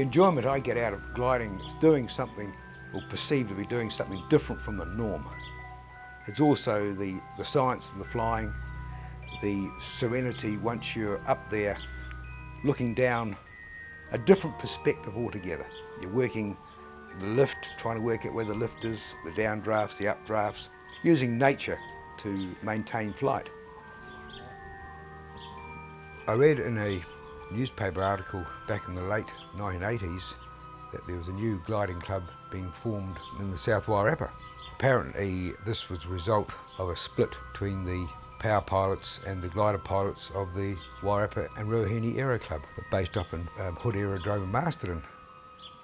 The enjoyment I get out of gliding is doing something, or perceived to be doing something different from the norm. It's also the science of the flying, the serenity once you're up there, looking down, a different perspective altogether. You're working the lift, trying to work out where the lift is, the downdrafts, the updrafts, using nature to maintain flight. I read in a newspaper article back in the late 1980s that there was a new gliding club being formed in the South Wairarapa. Apparently this was a result of a split between the power pilots and the glider pilots of the Wairarapa and Ruahine Aero Club, based up in Hood Aerodrome in Masterton.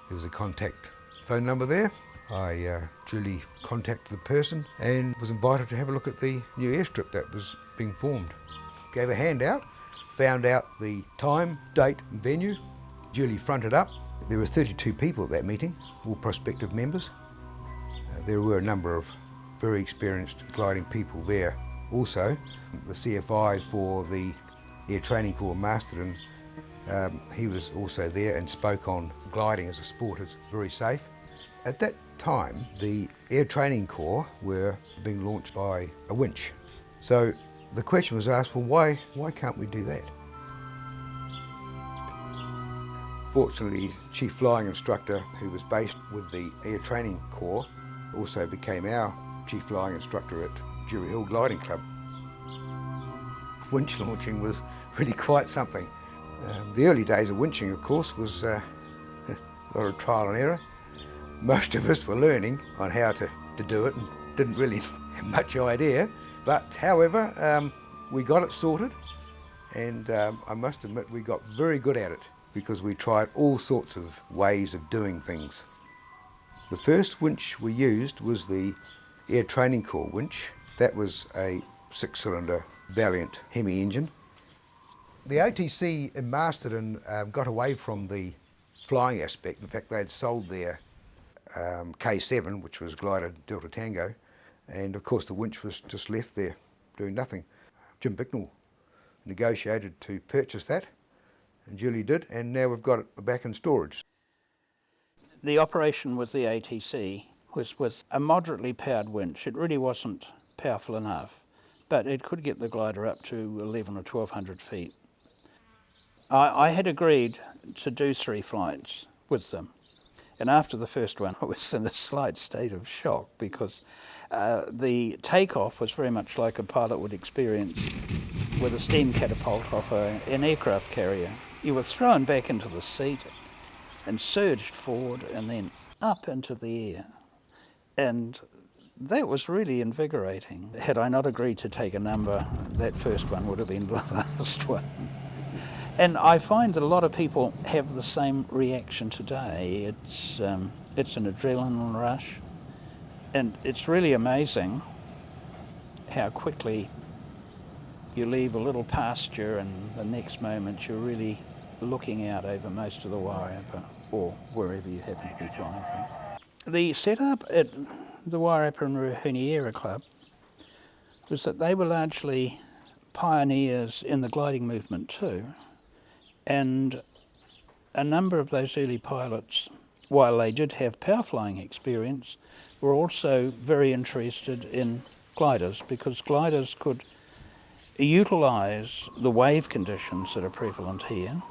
There was a contact phone number there. I duly contacted the person and was invited to have a look at the new airstrip that was being formed. Gave a handout, found out the time, date and venue, duly fronted up. There were 32 people at that meeting, all prospective members. There were a number of very experienced gliding people there also. The CFI for the Air Training Corps Masterton, he was also there and spoke on gliding as a sport is very safe. At that time, the Air Training Corps were being launched by a winch. So the question was asked, well, why can't we do that? Fortunately, Chief Flying Instructor, who was based with the Air Training Corps, also became our Chief Flying Instructor at Jury Hill Gliding Club. Winch launching was really quite something. The early days of winching, of course, was a lot of trial and error. Most of us were learning on how to do it and didn't really have much idea. But however, we got it sorted, and I must admit we got very good at it because we tried all sorts of ways of doing things. The first winch we used was the Air Training Corps winch. That was a 6-cylinder Valiant Hemi engine. The OTC in Masterton got away from the flying aspect. In fact, they had sold their K7, which was glider Delta Tango, and of course the winch was just left there doing nothing. Jim Bicknell negotiated to purchase that, and Julie did, and now we've got it back in storage. The operation with the ATC was with a moderately powered winch. It really wasn't powerful enough, but it could get the glider up to 11 or 1200 feet. I had agreed to do 3 flights with them, and after the first one I was in a slight state of shock because the takeoff was very much like a pilot would experience with a steam catapult off an aircraft carrier. You were thrown back into the seat and surged forward and then up into the air. And that was really invigorating. Had I not agreed to take a number, that first one would have been the last one. And I find that a lot of people have the same reaction today. It's an adrenaline rush, and it's really amazing how quickly you leave a little pasture and the next moment you're really looking out over most of the Wairarapa or wherever you happen to be flying from. The setup at the Wairarapa and Ruahine Aero Club was that they were largely pioneers in the gliding movement too, and a number of those early pilots, while they did have power flying experience, were also very interested in gliders because gliders could utilise the wave conditions that are prevalent here.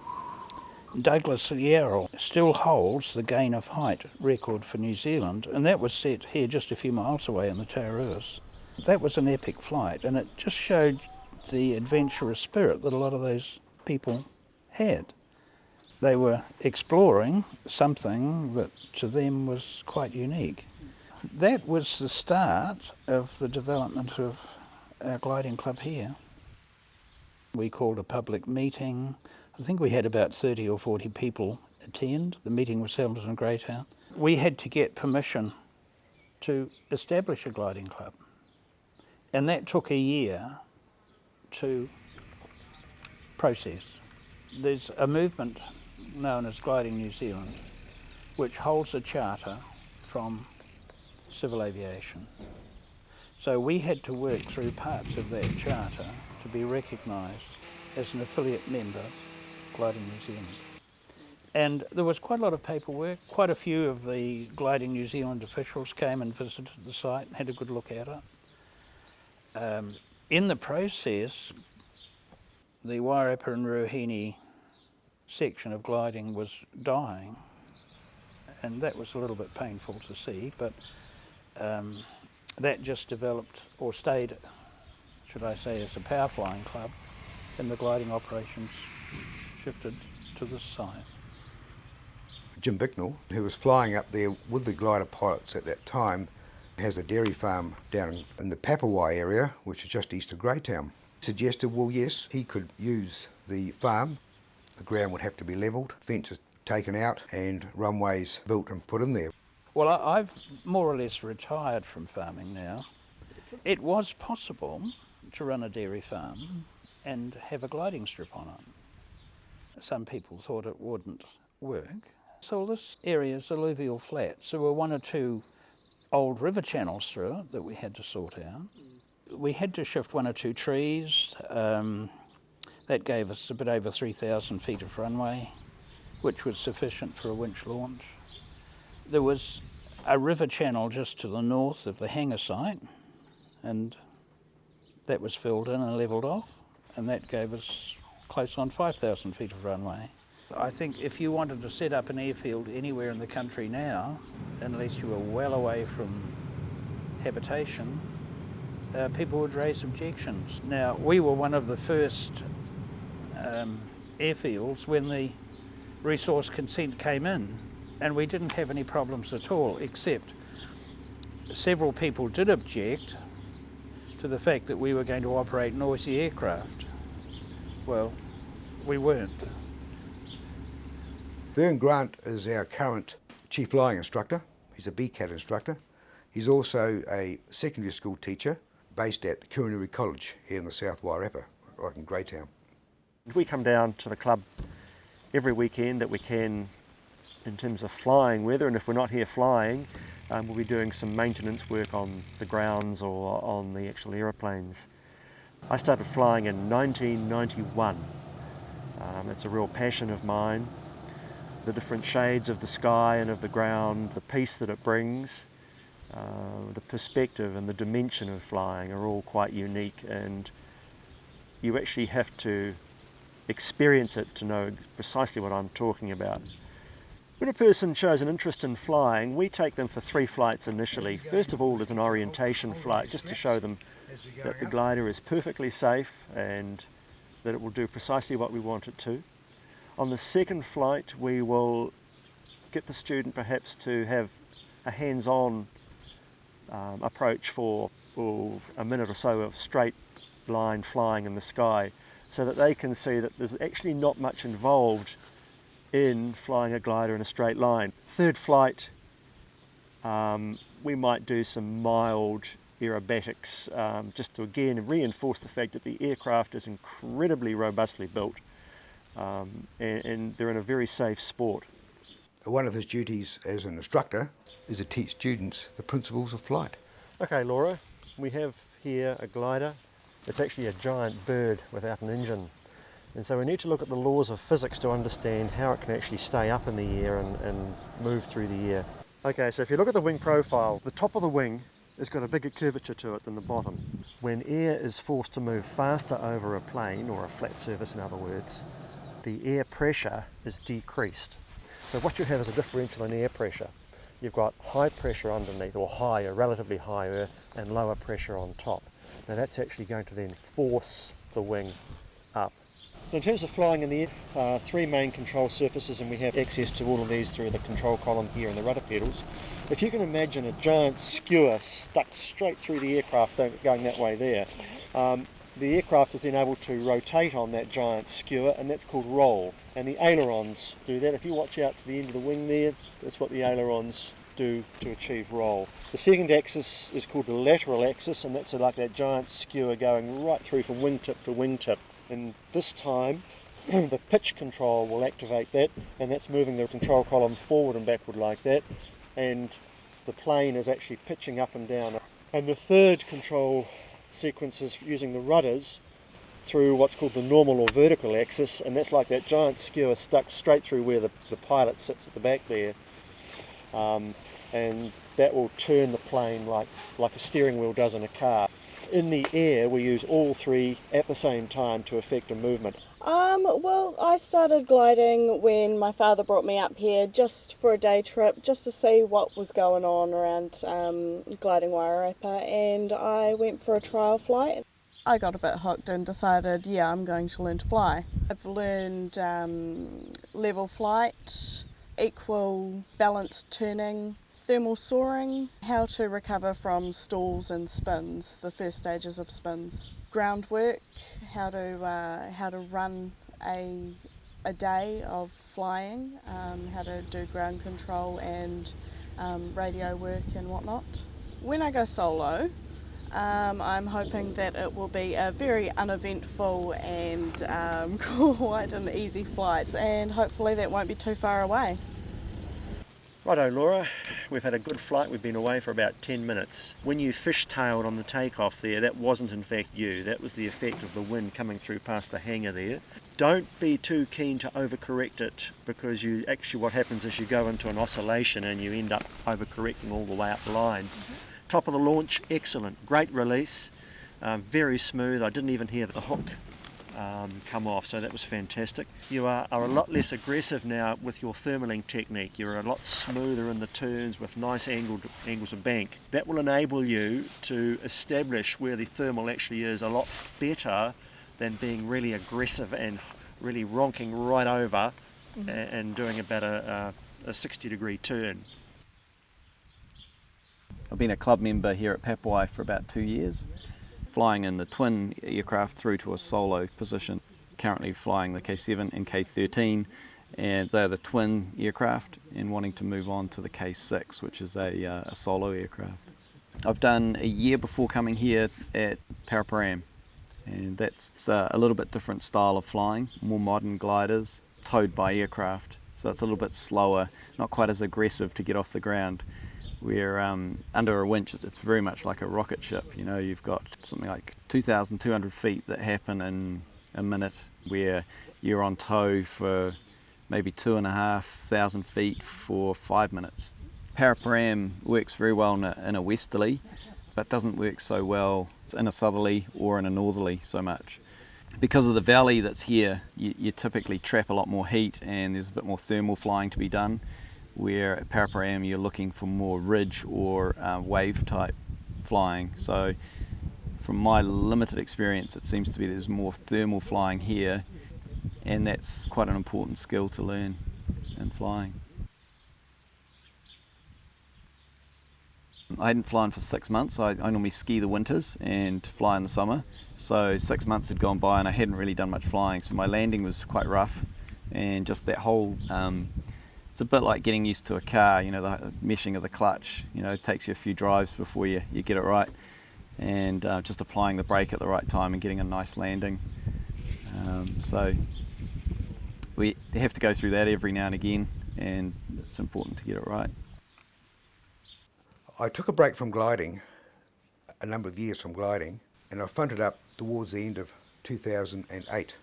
Douglas Yarrell still holds the gain of height record for New Zealand, and that was set here just a few miles away in the Tauruas. That was an epic flight, and it just showed the adventurous spirit that a lot of those people had. They were exploring something that to them was quite unique. That was the start of the development of our gliding club here. We called a public meeting. I think we had about 30 or 40 people attend. The meeting was held in Greytown. We had to get permission to establish a gliding club, and that took a year to process. There's a movement known as Gliding New Zealand, which holds a charter from civil aviation. So we had to work through parts of that charter to be recognised as an affiliate member of Gliding New Zealand. And there was quite a lot of paperwork. Quite a few of the Gliding New Zealand officials came and visited the site and had a good look at it. In the process, the Wairarapa and Ruahine section of gliding was dying, and that was a little bit painful to see, but that just developed, or stayed, should I say, as a power flying club, and the gliding operations shifted to this site. Jim Bicknell, who was flying up there with the glider pilots at that time, has a dairy farm down in the Papawai area, which is just east of Greytown. Suggested, well, yes, he could use the farm. The ground would have to be levelled, fences taken out, and runways built and put in there. Well, I've more or less retired from farming now. It was possible to run a dairy farm and have a gliding strip on it. Some people thought it wouldn't work. So this area is alluvial flat, so there were one or two old river channels through it that we had to sort out. We had to shift one or two trees. That gave us a bit over 3,000 feet of runway, which was sufficient for a winch launch. There was a river channel just to the north of the hangar site, and that was filled in and levelled off, and that gave us close on 5,000 feet of runway. I think if you wanted to set up an airfield anywhere in the country now, unless you were well away from habitation, people would raise objections. Now, we were one of the first airfields when the resource consent came in, and we didn't have any problems at all, except several people did object to the fact that we were going to operate noisy aircraft. Well, we weren't. Vern Grant is our current chief flying instructor. He's a BCAT instructor. He's also a secondary school teacher based at Kirinuri College here in the South Wairarapa, like in Greytown. We come down to the club every weekend that we can in terms of flying weather, and if we're not here flying, we'll be doing some maintenance work on the grounds or on the actual aeroplanes. I started flying in 1991. It's a real passion of mine. The different shades of the sky and of the ground, the peace that it brings, the perspective and the dimension of flying are all quite unique, and you actually have to experience it to know precisely what I'm talking about. When a person shows an interest in flying, we take them for 3 flights initially. First of all, as an orientation flight, just to show them that the glider is perfectly safe and that it will do precisely what we want it to. On the second flight, we will get the student perhaps to have a hands-on approach for a minute or so of straight line flying in the sky, so that they can see that there's actually not much involved in flying a glider in a straight line. Third flight, we might do some mild aerobatics, just to again reinforce the fact that the aircraft is incredibly robustly built, and they're in a very safe sport. One of his duties as an instructor is to teach students the principles of flight. Okay, Laura, we have here a glider. It's actually a giant bird without an engine. And so we need to look at the laws of physics to understand how it can actually stay up in the air and move through the air. Okay, so if you look at the wing profile, the top of the wing has got a bigger curvature to it than the bottom. When air is forced to move faster over a plane, or a flat surface in other words, the air pressure is decreased. So what you have is a differential in air pressure. You've got high pressure underneath, or higher, relatively higher, and lower pressure on top. Now that's actually going to then force the wing up. In terms of flying in the air, 3 main control surfaces, and we have access to all of these through the control column here and the rudder pedals. If you can imagine a giant skewer stuck straight through the aircraft going that way there, the aircraft is then able to rotate on that giant skewer, and that's called roll. And the ailerons do that. If you watch out to the end of the wing there, that's what the ailerons do to achieve roll. The second axis is called the lateral axis, and that's like that giant skewer going right through from wingtip to wingtip. And this time the pitch control will activate that, and that's moving the control column forward and backward like that, and the plane is actually pitching up and down. And the third control sequence is using the rudders through what's called the normal or vertical axis, and that's like that giant skewer stuck straight through where the pilot sits at the back there. And that will turn the plane like a steering wheel does in a car. In the air, we use all three at the same time to effect a movement. Well, I started gliding when my father brought me up here just for a day trip, just to see what was going on around gliding Wairarapa, and I went for a trial flight. I got a bit hooked and decided, yeah, I'm going to learn to fly. I've learned level flight, equal balanced turning, thermal soaring, how to recover from stalls and spins, the first stages of spins. Groundwork, how to run a day of flying, how to do ground control and radio work and whatnot. When I go solo, I'm hoping that it will be a very uneventful and quite an easy flight, and hopefully that won't be too far away. Righto, Laura, we've had a good flight. We've been away for about 10 minutes. When you fishtailed on the takeoff there, that wasn't in fact you. That was the effect of the wind coming through past the hangar there. Don't be too keen to overcorrect it, because what happens is you go into an oscillation and you end up overcorrecting all the way up the line. Top of the launch, excellent. Great release, very smooth. I didn't even hear the hook come off, so that was fantastic. You are a lot less aggressive now with your thermaling technique. You're a lot smoother in the turns with nice angles of bank. That will enable you to establish where the thermal actually is a lot better than being really aggressive and really ronking right over and doing about a 60-degree turn. I've been a club member here at Papawai for about 2 years, flying in the twin aircraft through to a solo position. Currently flying the K7 and K13, and they're the twin aircraft, and wanting to move on to the K6, which is a solo aircraft. I've done a year before coming here at Paraparam, and that's a little bit different style of flying, more modern gliders, towed by aircraft, so it's a little bit slower, not quite as aggressive to get off the ground. Where under a winch, it's very much like a rocket ship. You know, you've got something like 2,200 feet that happen in a minute, where you're on tow for maybe 2,500 feet for 5 minutes. Paraparam works very well in a westerly, but doesn't work so well in a southerly or in a northerly so much. Because of the valley that's here, you typically trap a lot more heat, and there's a bit more thermal flying to be done. Where at Paraparam you're looking for more ridge or wave type flying. So from my limited experience, it seems to be there's more thermal flying here, and that's quite an important skill to learn in flying. I hadn't flown for 6 months. I normally ski the winters and fly in the summer. So 6 months had gone by and I hadn't really done much flying, so my landing was quite rough, and just that whole it's a bit like getting used to a car, you know, the meshing of the clutch. You know, it takes you a few drives before you get it right, and just applying the brake at the right time and getting a nice landing. So we have to go through that every now and again, and it's important to get it right. I took a break from gliding, a number of years from gliding, and I fronted up towards the end of 2008.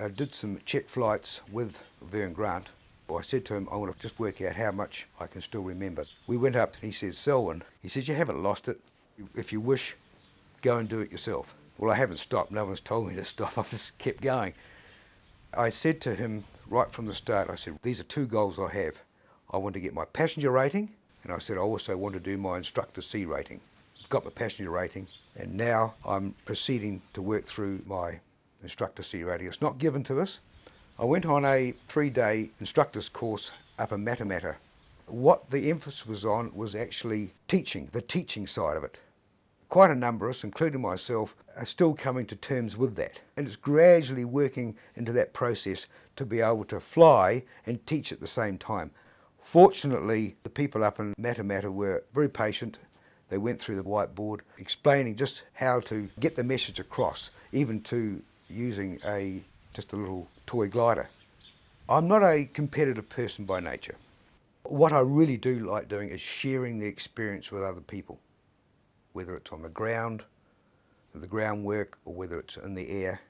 I did some check flights with Vern Grant. I said to him, I want to just work out how much I can still remember. We went up and he says, Selwyn, he says, you haven't lost it. If you wish, go and do it yourself. Well, I haven't stopped. No one's told me to stop. I've just kept going. I said to him right from the start, I said, these are two goals I have. I want to get my passenger rating, and I said I also want to do my instructor C rating. I've got my passenger rating, and now I'm proceeding to work through my instructor C rating. It's not given to us. I went on a 3-day instructor's course up in Matamata. What the emphasis was on was actually teaching, the teaching side of it. Quite a number of us, including myself, are still coming to terms with that. And it's gradually working into that process to be able to fly and teach at the same time. Fortunately, the people up in Matamata were very patient. They went through the whiteboard explaining just how to get the message across, even to using just a little toy glider. I'm not a competitive person by nature. What I really do like doing is sharing the experience with other people, whether it's on the ground work, or whether it's in the air.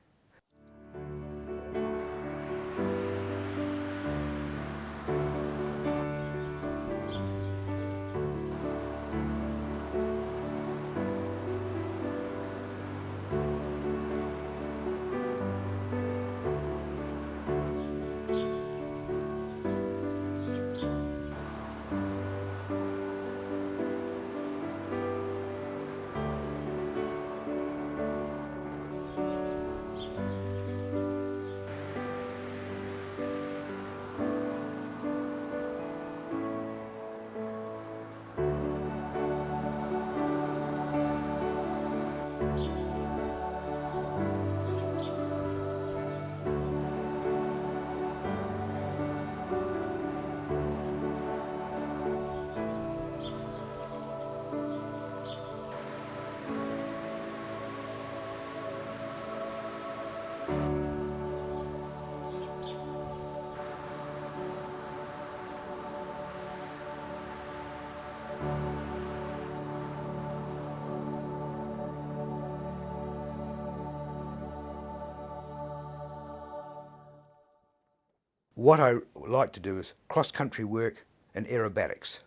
What I like to do is cross-country work and aerobatics.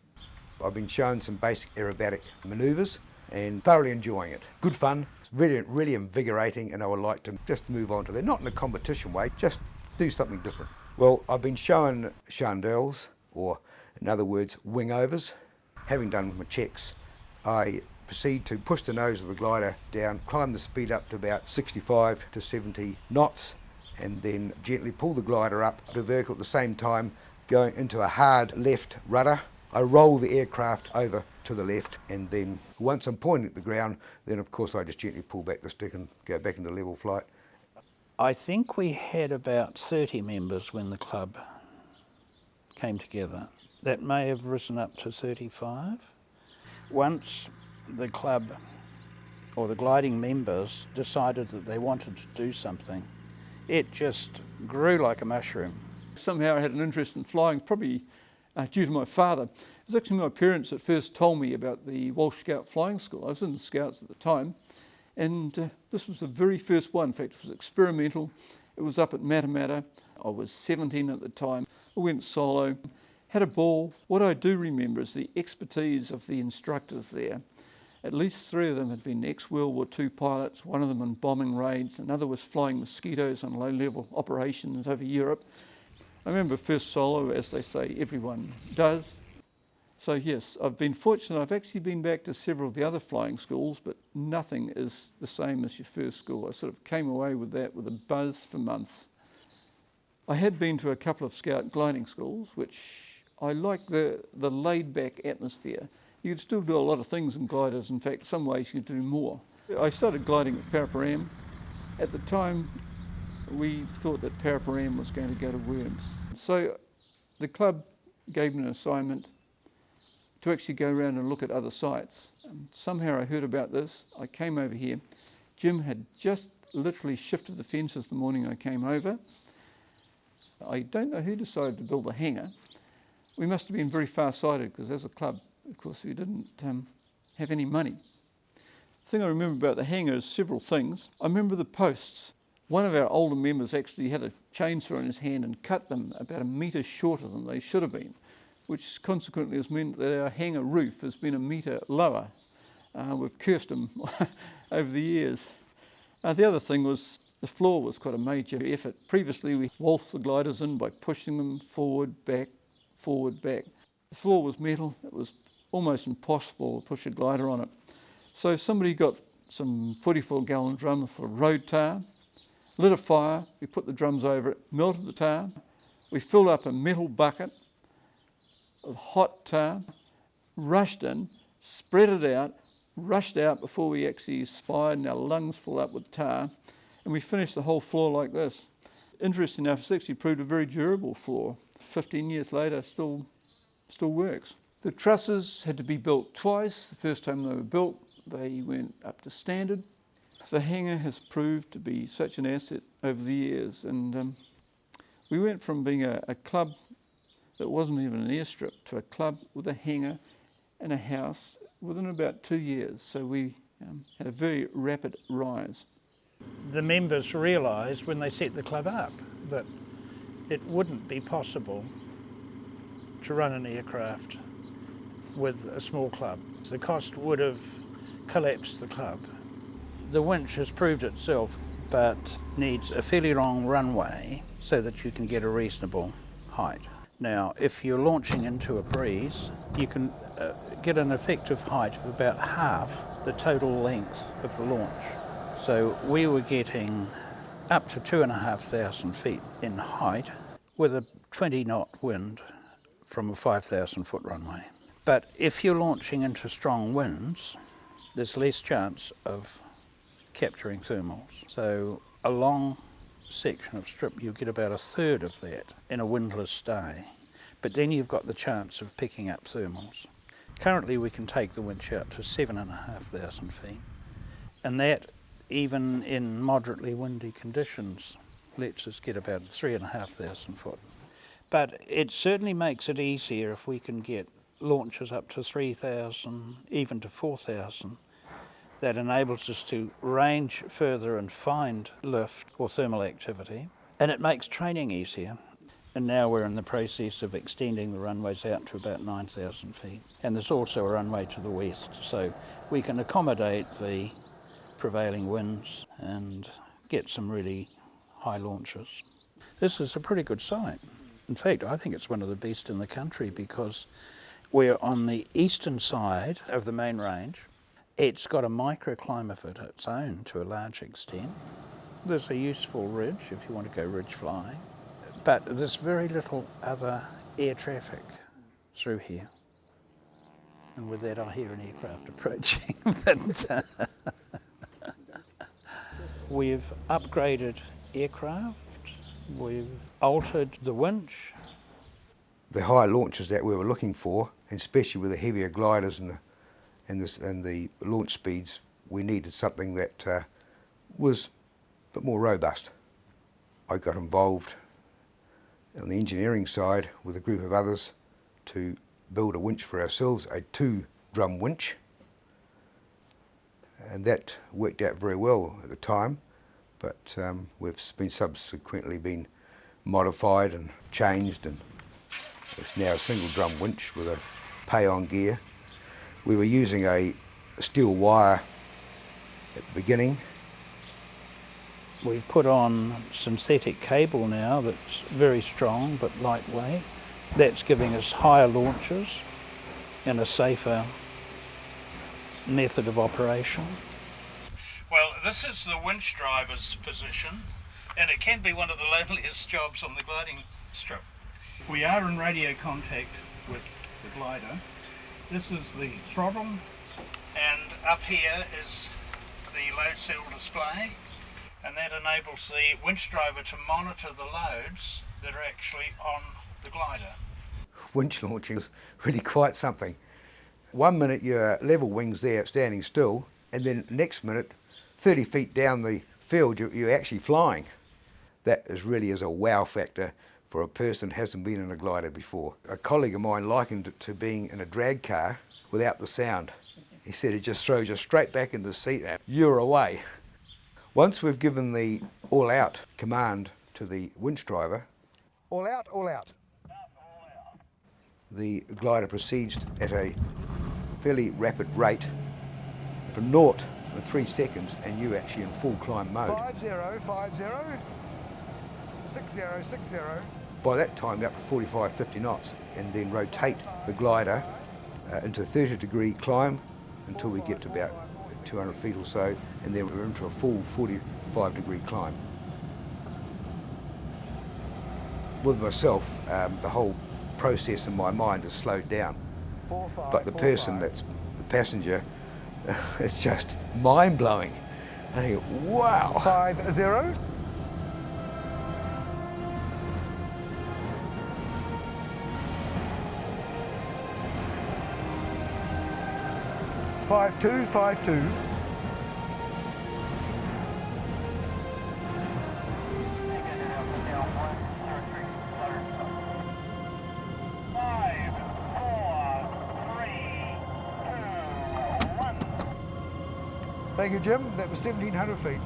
I've been shown some basic aerobatic manoeuvres and thoroughly enjoying it. Good fun, it's really invigorating, and I would like to just move on to that, not in a competition way, just do something different. Well, I've been shown chandelles, or in other words, wingovers. Having done my checks, I proceed to push the nose of the glider down, climb the speed up to about 65 to 70 knots, and then gently pull the glider up to vertical at the same time, going into a hard left rudder. I roll the aircraft over to the left, and then once I'm pointing at the ground, then of course I just gently pull back the stick and go back into level flight. I think we had about 30 members when the club came together. That may have risen up to 35. Once the club, or the gliding members, decided that they wanted to do something, it just grew like a mushroom. Somehow I had an interest in flying, probably due to my father. It was actually my parents that first told me about the Walsh Scout Flying School. I was in the Scouts at the time, and this was the very first one. In fact, it was experimental. It was up at Matamata. I was 17 at the time. I went solo, had a ball. What I do remember is the expertise of the instructors there. At least 3 of them had been ex-World War II pilots, one of them on bombing raids, another was flying Mosquitoes on low-level operations over Europe. I remember first solo, as they say, everyone does. So yes, I've been fortunate. I've actually been back to several of the other flying schools, but nothing is the same as your first school. I sort of came away with that with a buzz for months. I had been to a couple of Scout gliding schools, which I like the laid-back atmosphere. You could still do a lot of things in gliders. In fact, some ways you could do more. I started gliding at Paraparam. At the time, we thought that Paraparam was going to go to Worms. So the club gave me an assignment to actually go around and look at other sites. And somehow I heard about this. I came over here. Jim had just literally shifted the fences the morning I came over. I don't know who decided to build the hangar. We must have been very far-sighted, because as a club, of course, we didn't have any money. The thing I remember about the hangar is several things. I remember the posts. One of our older members actually had a chainsaw in his hand and cut them about 1 metre shorter than they should have been, which consequently has meant that our hangar roof has been 1 metre lower. We've cursed them over the years. The other thing was the floor was quite a major effort. Previously, we waltzed the gliders in by pushing them forward, back, forward, back. The floor was metal. It was almost impossible to push a glider on it. So somebody got some 44-gallon drums for road tar, lit a fire, we put the drums over it, melted the tar, we filled up a metal bucket of hot tar, rushed in, spread it out, rushed out before we actually expired, and our lungs full up with tar, and we finished the whole floor like this. Interesting enough, it's actually proved a very durable floor. 15 years later, still works. The trusses had to be built twice. The first time they were built, they went up to standard. The hangar has proved to be such an asset over the years, and we went from being a club that wasn't even an airstrip to a club with a hangar and a house within about 2 years. So we had a very rapid rise. The members realised when they set the club up that it wouldn't be possible to run an aircraft with a small club. The cost would have collapsed the club. The winch has proved itself, but needs a fairly long runway so that you can get a reasonable height. Now, if you're launching into a breeze, you can get an effective height of about half the total length of the launch. So we were getting up to 2,500 feet in height with a 20-knot wind from a 5,000-foot runway. But if you're launching into strong winds, there's less chance of capturing thermals. So a long section of strip, you get about a third of that in a windless day. But then you've got the chance of picking up thermals. Currently we can take the winch out to 7,500 feet. And that, even in moderately windy conditions, lets us get about 3,500 foot. But it certainly makes it easier if we can get launches up to 3,000, even to 4,000. That enables us to range further and find lift or thermal activity. And it makes training easier. And now we're in the process of extending the runways out to about 9,000 feet. And there's also a runway to the west, so we can accommodate the prevailing winds and get some really high launches. This is a pretty good site. In fact, I think it's one of the best in the country because we're on the eastern side of the main range. It's got a microclimate of its own to a large extent. There's a useful ridge if you want to go ridge flying, but there's very little other air traffic through here. And with that I hear an aircraft approaching. But, we've upgraded aircraft, we've altered the winch. The higher launches that we were looking for, and especially with the heavier gliders and the launch speeds, we needed something that was a bit more robust. I got involved on the engineering side with a group of others to build a winch for ourselves, a 2-drum winch, and that worked out very well at the time, but we've been subsequently been modified and changed, and it's now a single drum winch with a pay-on gear. We were using a steel wire at the beginning. We've put on synthetic cable now that's very strong but lightweight. That's giving us higher launches and a safer method of operation. Well, this is the winch driver's position, and it can be one of the loneliest jobs on the gliding strip. We are in radio contact with the glider. This is the throttle, and up here is the load cell display, and that enables the winch driver to monitor the loads that are actually on the glider. Winch launching is really quite something. 1 minute you're level wings there standing still, and then next minute 30 feet down the field you're actually flying. That really is a wow factor for a person who hasn't been in a glider before. A colleague of mine likened it to being in a drag car without the sound. He said it just throws you straight back in the seat and you're away. Once we've given the all out command to the winch driver, all out, all out. The glider proceeds at a fairly rapid rate from 0 in 3 seconds, and you're actually in full climb mode. 50, 60, 60. By that time, you're up to 45, 50 knots, and then rotate the glider into a 30-degree climb until we get to about 200 feet or so, and then we're into a full 45-degree climb. With myself, the whole process in my mind is slowed down, but the person that's the passenger, it's just mind-blowing. I go, wow. 50. 52, 52. Thank you, Jim. That was 1,700 feet.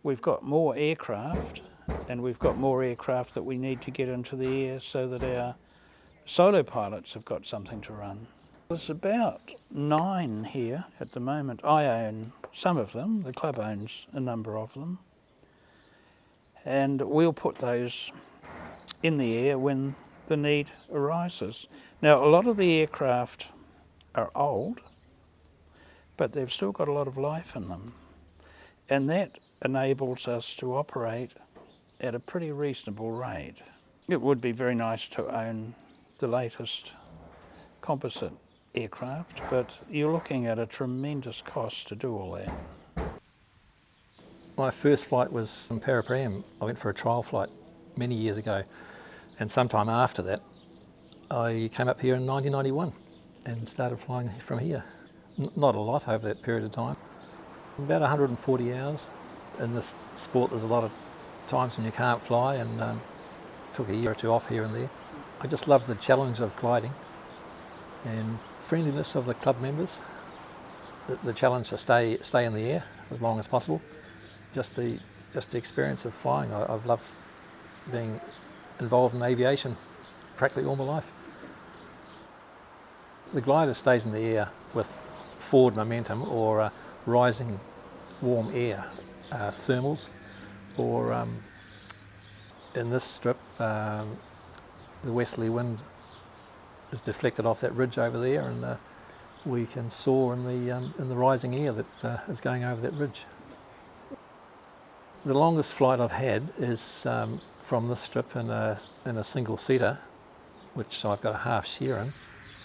We've got more aircraft, and we've got more aircraft that we need to get into the air so that our solo pilots have got something to run. There's about 9 here at the moment. I own some of them, the club owns a number of them, and we'll put those in the air when the need arises. Now, a lot of the aircraft are old, but they've still got a lot of life in them, and that enables us to operate at a pretty reasonable rate. It would be very nice to own the latest composite aircraft, but you're looking at a tremendous cost to do all that. My first flight was in Paraprem. I went for a trial flight many years ago, and sometime after that I came up here in 1991 and started flying from here. Not a lot over that period of time, about 140 hours. In this sport there's a lot of times when you can't fly, and took a year or two off here and there. I just love the challenge of gliding and friendliness of the club members, the challenge to stay in the air for as long as possible. Just the experience of flying. I've loved being involved in aviation practically all my life. The glider stays in the air with forward momentum or rising warm air, thermals, or in this strip the westerly wind is deflected off that ridge over there, and we can soar in the rising air that is going over that ridge. The longest flight I've had is from this strip in a single seater, which I've got a half share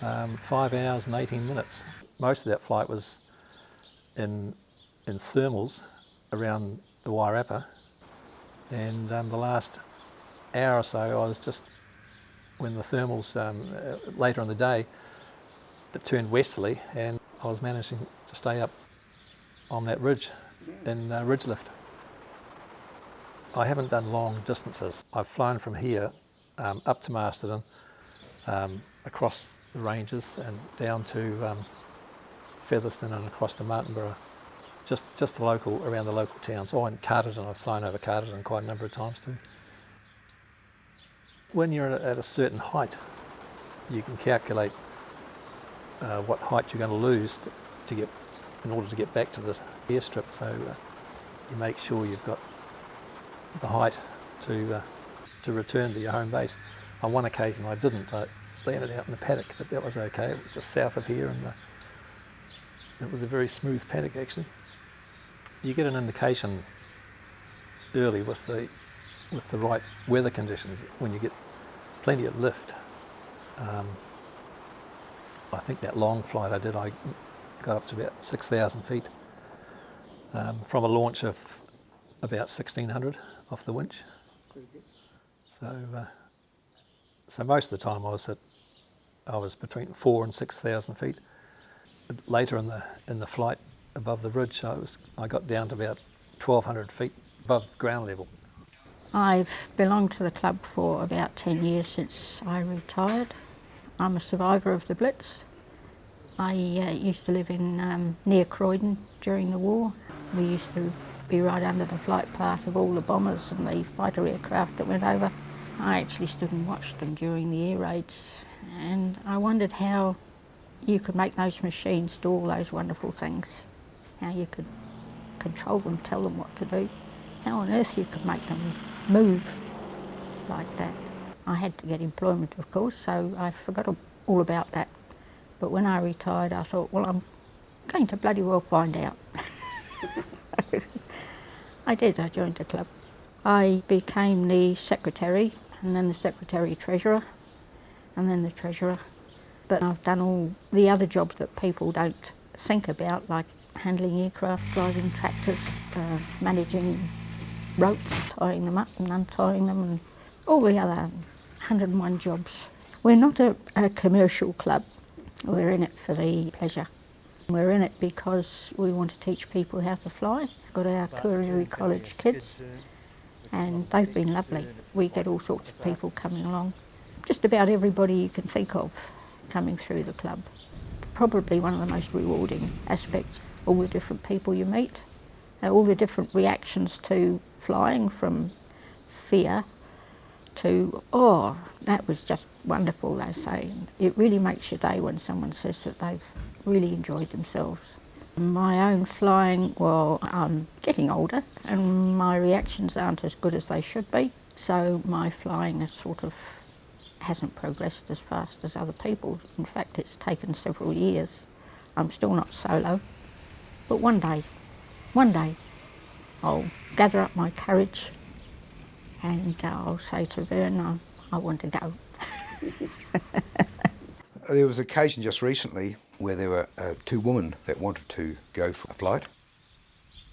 in, 5 hours and 18 minutes. Most of that flight was in thermals around the Wairarapa, and the last hour or so I was just, when the thermals later in the day, it turned westerly, and I was managing to stay up on that ridge in ridge lift. I haven't done long distances. I've flown from here up to Masterton, across the ranges and down to Featherston and across to Martinborough, just around the local towns. Oh, and Carterton, I've flown over Carterton quite a number of times too. When you're at a certain height, you can calculate what height you're going to lose in order to get back to the airstrip. So you make sure you've got the height to return to your home base. On one occasion I didn't. I landed out in the paddock, but that was okay. It was just south of here, and it was a very smooth paddock actually. You get an indication early with the right weather conditions when you get plenty of lift. I think that long flight I did, I got up to about 6,000 feet from a launch of about 1,600 off the winch. So most of the time I was between 4,000 and 6,000 feet. Later in the flight above the ridge, I got down to about 1,200 feet above ground level. I've belonged to the club for about 10 years since I retired. I'm a survivor of the Blitz. I used to live in near Croydon during the war. We used to be right under the flight path of all the bombers and the fighter aircraft that went over. I actually stood and watched them during the air raids, and I wondered how you could make those machines do all those wonderful things, how you could control them, tell them what to do, how on earth you could make them move like that. I had to get employment, of course, so I forgot all about that. But when I retired, I thought, well, I'm going to bloody well find out. I did. I joined the club. I became the secretary, and then the secretary-treasurer, and then the treasurer. But I've done all the other jobs that people don't think about, like handling aircraft, driving tractors, managing ropes, tying them up and untying them, and all the other 101 jobs. We're not a commercial club. We're in it for the pleasure. We're in it because we want to teach people how to fly. We've got our Kuriri College kids, and they've been lovely. We get all sorts of people coming along. Just about everybody you can think of coming through the club. Probably one of the most rewarding aspects, all the different people you meet, all the different reactions to flying, from fear to, oh, that was just wonderful, they say. It really makes your day when someone says that they've really enjoyed themselves. My own flying, well, I'm getting older and my reactions aren't as good as they should be, so my flying is hasn't progressed as fast as other people. In fact, it's taken several years. I'm still not solo, but one day, I'll gather up my courage and I'll say to Vern, I want to go. There was an occasion just recently where there were two women that wanted to go for a flight.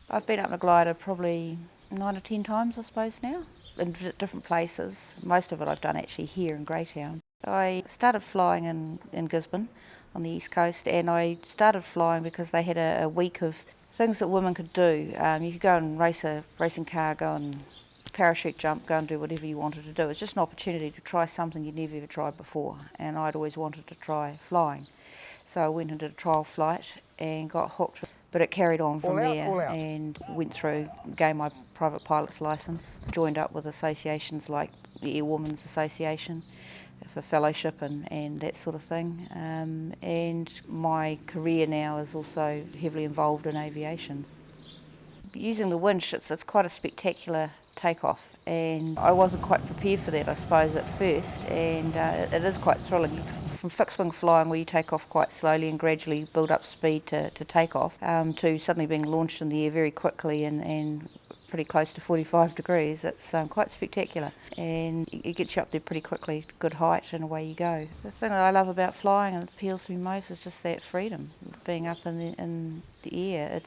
I've been up in a glider probably 9 or 10 times, I suppose now, in different places. Most of it I've done actually here in Greytown. I started flying in Gisborne on the east coast, and I started flying because they had a week of things that women could do. You could go and race a racing car, go and parachute jump, go and do whatever you wanted to do. It's just an opportunity to try something you'd never ever tried before, and I'd always wanted to try flying. So I went and did a trial flight and got hooked, but it carried on from there and went through, gained my private pilot's licence, joined up with associations like the Air Women's Association for fellowship and that sort of thing. And my career now is also heavily involved in aviation. Using the winch, it's quite a spectacular takeoff, and I wasn't quite prepared for that, I suppose, at first, and it is quite thrilling. From fixed wing flying, where you take off quite slowly and gradually build up speed to take off, to suddenly being launched in the air very quickly and pretty close to 45 degrees, it's quite spectacular, and it gets you up there pretty quickly, good height, and away you go. The thing that I love about flying and appeals to me most is just that freedom, being up in the air.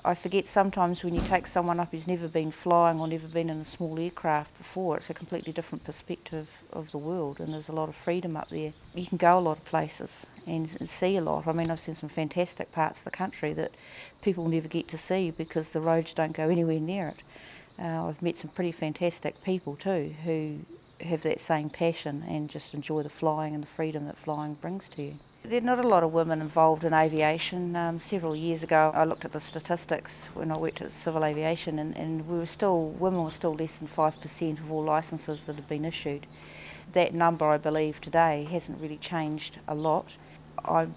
I forget sometimes when you take someone up who's never been flying or never been in a small aircraft before, it's a completely different perspective of the world, and there's a lot of freedom up there. You can go a lot of places and see a lot. I mean, I've seen some fantastic parts of the country that people never get to see because the roads don't go anywhere near it. I've met some pretty fantastic people too who have that same passion and just enjoy the flying and the freedom that flying brings to you. There are not a lot of women involved in aviation. Several years ago I looked at the statistics when I worked at civil aviation, and women were still less than 5% of all licences that have been issued. That number, I believe, today hasn't really changed a lot. I'm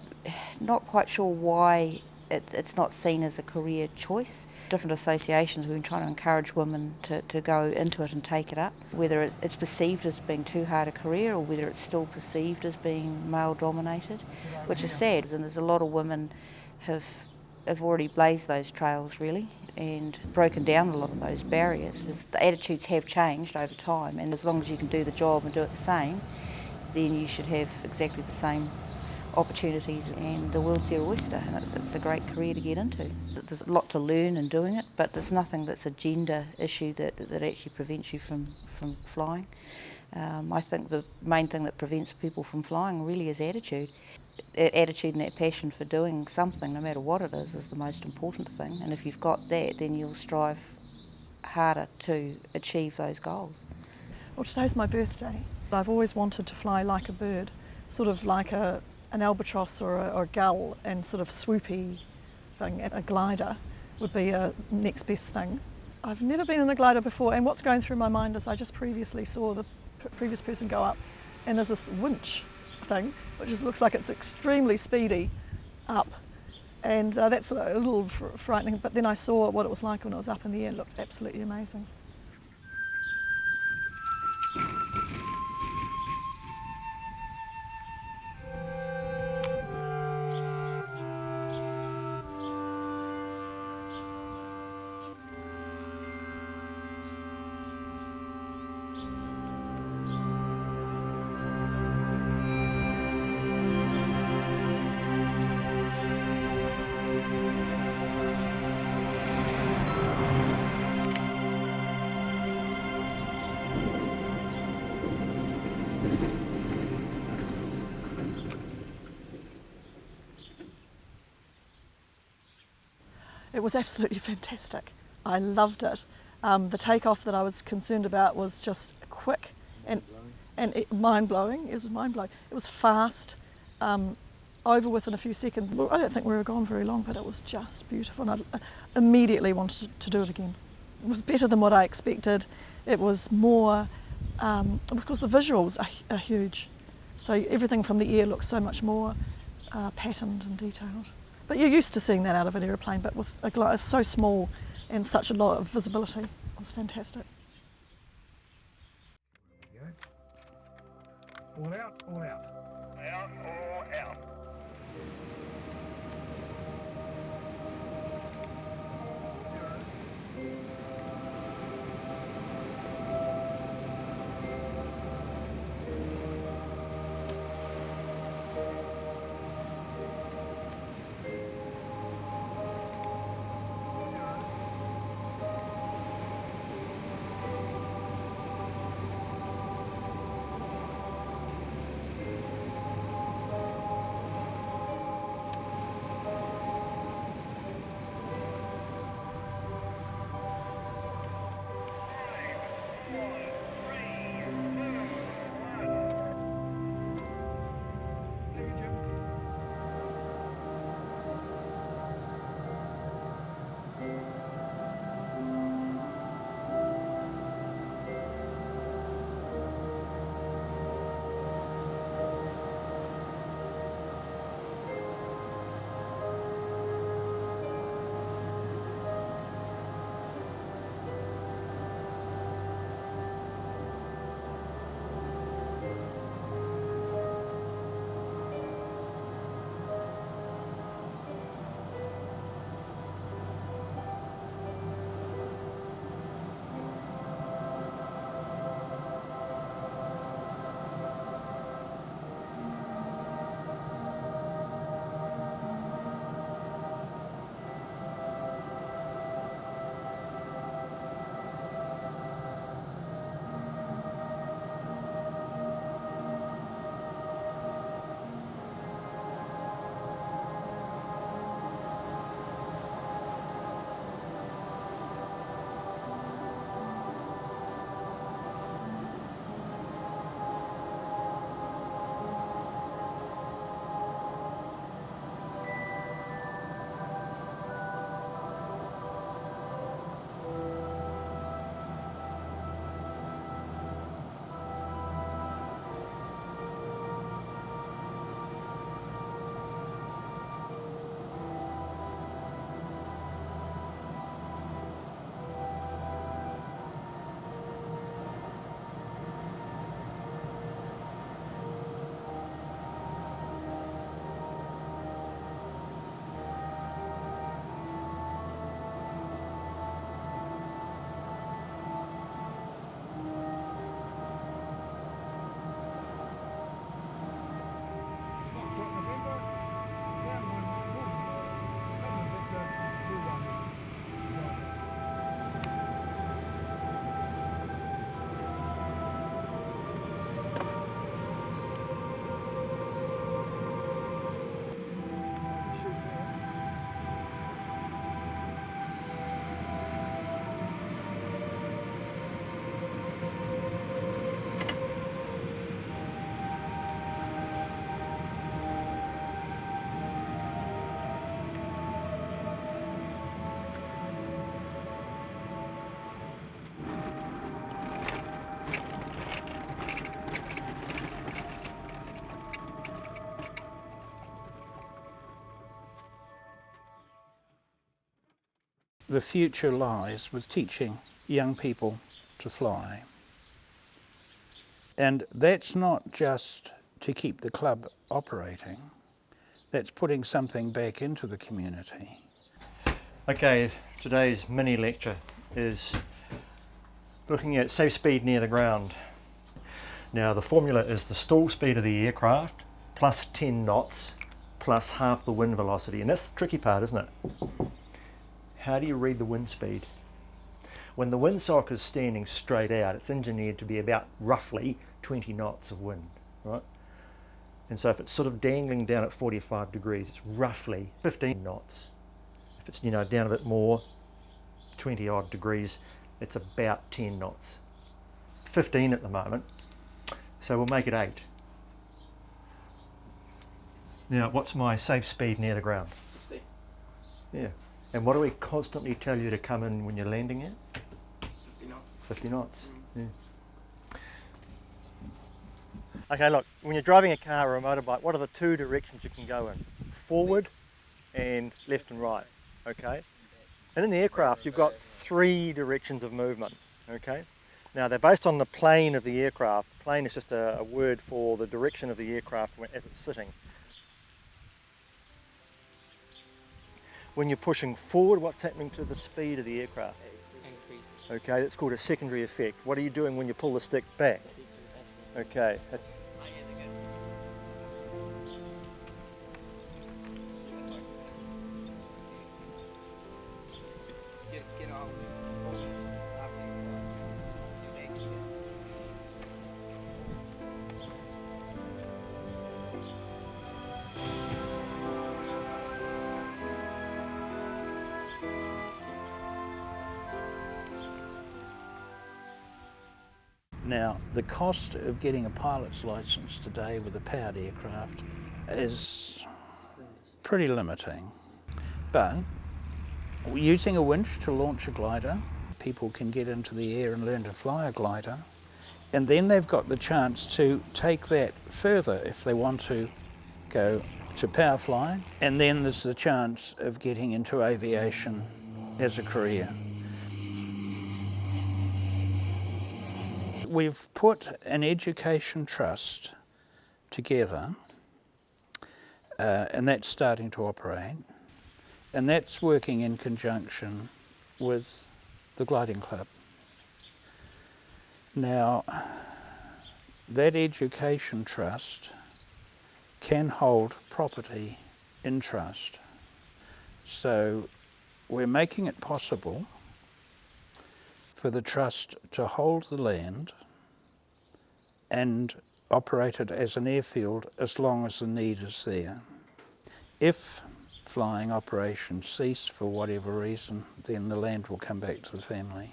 not quite sure why it's not seen as a career choice. Different associations, we've been trying to encourage women to go into it and take it up, whether it's perceived as being too hard a career or whether it's still perceived as being male dominated, which is sad, and there's a lot of women have already blazed those trails really and broken down a lot of those barriers. The attitudes have changed over time, and as long as you can do the job and do it the same, then you should have exactly the same opportunities, and the world's your oyster, and it's a great career to get into. There's a lot to learn in doing it, but there's nothing that's a gender issue that actually prevents you from flying. I think the main thing that prevents people from flying really is attitude. Attitude and that passion for doing something, no matter what it is the most important thing, and if you've got that, then you'll strive harder to achieve those goals. Well, today's my birthday. I've always wanted to fly like a bird, sort of like an albatross or a gull, and sort of swoopy thing. A glider would be a next best thing. I've never been in a glider before, and what's going through my mind is I just previously saw the previous person go up, and there's this winch thing which just looks like it's extremely speedy up, and that's a little frightening, but then I saw what it was like when it was up in the air. It looked absolutely amazing. It was absolutely fantastic. I loved it. The takeoff that I was concerned about was just quick and mind-blowing. It was mind-blowing. It was fast. over within a few seconds. I don't think we were gone very long, but it was just beautiful, and I immediately wanted to do it again. It was better than what I expected. It was more, of course the visuals are huge, so everything from the air looks so much more patterned and detailed. But you're used to seeing that out of an aeroplane, but with a glider, it's so small and such a lot of visibility. It was fantastic. All out, all out. Out or out. The future lies with teaching young people to fly. And that's not just to keep the club operating, that's putting something back into the community. Okay, today's mini lecture is looking at safe speed near the ground. Now the formula is the stall speed of the aircraft plus 10 knots plus half the wind velocity, and that's the tricky part, isn't it? How do you read the wind speed? When the windsock is standing straight out, it's engineered to be about roughly 20 knots of wind, right? And so if it's sort of dangling down at 45 degrees, it's roughly 15 knots. If it's, down a bit more, 20 odd degrees, it's about 10 knots. 15 at the moment, so we'll make it 8. Now, what's my safe speed near the ground? 50. Yeah. And what do we constantly tell you to come in when you're landing at? 50 knots. 50 knots. Yeah. Okay, look, when you're driving a car or a motorbike, what are the two directions you can go in? Forward and left and right, okay? And in the aircraft, you've got three directions of movement, okay? Now, they're based on the plane of the aircraft. Plane is just a word for the direction of the aircraft as it's sitting. When you're pushing forward, what's happening to the speed of the aircraft? Okay, that's called a secondary effect. What are you doing when you pull the stick back? Okay. Now, the cost of getting a pilot's license today with a powered aircraft is pretty limiting. But using a winch to launch a glider, people can get into the air and learn to fly a glider, and then they've got the chance to take that further if they want to go to power flying, and then there's the chance of getting into aviation as a career. We've put an education trust together, and that's starting to operate, and that's working in conjunction with the gliding club. Now, that education trust can hold property in trust. So we're making it possible for the trust to hold the land and operate it as an airfield as long as the need is there. If flying operations cease for whatever reason, then the land will come back to the family.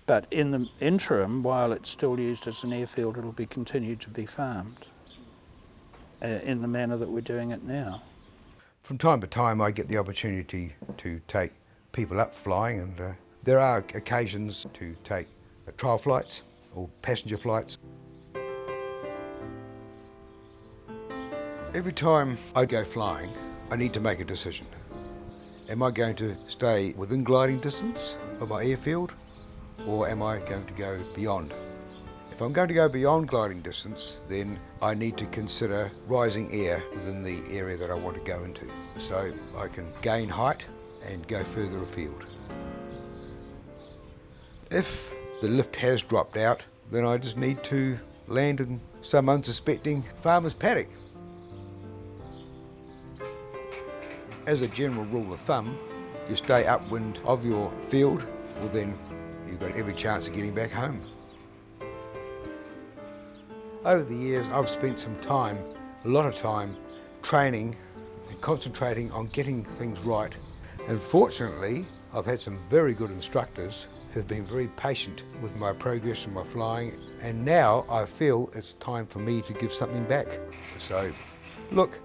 But in the interim, while it's still used as an airfield, it'll be continued to be farmed in the manner that we're doing it now. From time to time I get the opportunity to take people up flying, and there are occasions to take trial flights or passenger flights. Every time I go flying, I need to make a decision. Am I going to stay within gliding distance of my airfield, or am I going to go beyond? If I'm going to go beyond gliding distance, then I need to consider rising air within the area that I want to go into, so I can gain height and go further afield. If the lift has dropped out, then I just need to land in some unsuspecting farmer's paddock. As a general rule of thumb, if you stay upwind of your field, well then you've got every chance of getting back home. Over the years I've spent some time, a lot of time, training and concentrating on getting things right, and fortunately I've had some very good instructors who have been very patient with my progress in my flying, and now I feel it's time for me to give something back. So look,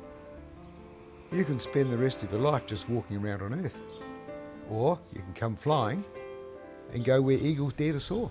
you can spend the rest of your life just walking around on Earth, or you can come flying and go where eagles dare to soar.